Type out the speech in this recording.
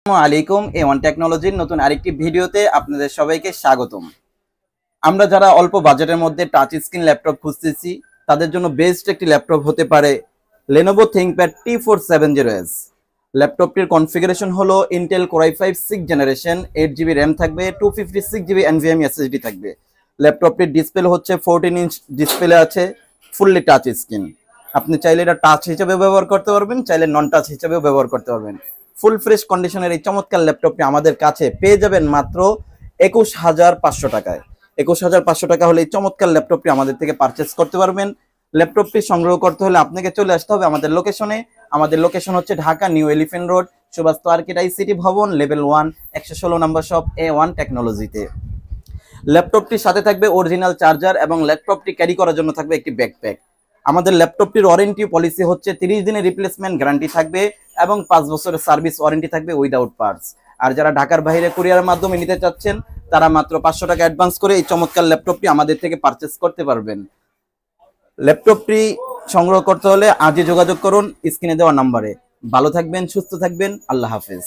আসসালামু আলাইকুম। A1 টেকনোলজির নতুন আরেকটি ভিডিওতে আপনাদের সবাইকে স্বাগতম। আমরা যারা অল্প বাজেটের মধ্যে টাচ স্ক্রিন ল্যাপটপ খুঁজতেছি তাদের জন্য বেস্ট একটি ল্যাপটপ হতে পারে Lenovo ThinkPad T470S। ল্যাপটপটির কনফিগারেশন হলো Intel Core i5 6th generation, 8GB RAM থাকবে, 256GB NVMe SSD থাকবে। ল্যাপটপটির ডিসপ্লে হচ্ছে 14 ইঞ্চ ডিসপ্লে আছে, ফুললি টাচ স্ক্রিন। আপনি চাইলে এটা টাচ হিসেবে ব্যবহার করতে পারবেন, চাইলে নন টাচ হিসেবেও ব্যবহার করতে পারবেন। ফুল ফ্রেশ কন্ডিশনের এই চমৎকার ল্যাপটপটি আমাদের কাছে পেয়ে যাবেন মাত্র 21,500 টাকায়। 21,500 টাকা হলে এই চমৎকার ল্যাপটপটি আমাদের থেকে পারচেস করতে পারবেন। ল্যাপটপটি সংগ্রহ করতে হলে আপনাকে চলে আসতে হবে আমাদের লোকেশনে। আমাদের লোকেশন হচ্ছে Dhaka new elephant road, Subastu orchid ICT ভবন, লেভেল 1, 116 নম্বর শপ, A1 টেকনোলজিতে। ল্যাপটপটির সাথে থাকবে অরিজিনাল চার্জার এবং ল্যাপটপটি ক্যারি করার জন্য থাকবে একটি ব্যাকপ্যাক। আমাদের ল্যাপটপটির ওয়ারেন্টি পলিসি হচ্ছে 30 দিনের রিপ্লেসমেন্ট গ্যারান্টি থাকবে এবং 5 বছরের সার্ভিস ওয়ারেন্টি থাকবে উইদাউট পার্টস। আর যারা ঢাকার বাইরে কুরিয়ারের মাধ্যমে নিতে চাচ্ছেন তারা মাত্র 500 টাকা অ্যাডভান্স করে এই চমৎকার ল্যাপটপটি আমাদের থেকে পারচেস করতে পারবেন। ল্যাপটপটি সংগ্রহ করতে হলে আজই যোগাযোগ করুন স্ক্রিনে দেওয়া নাম্বারে। ভালো থাকবেন, সুস্থ থাকবেন, আল্লাহ হাফেজ।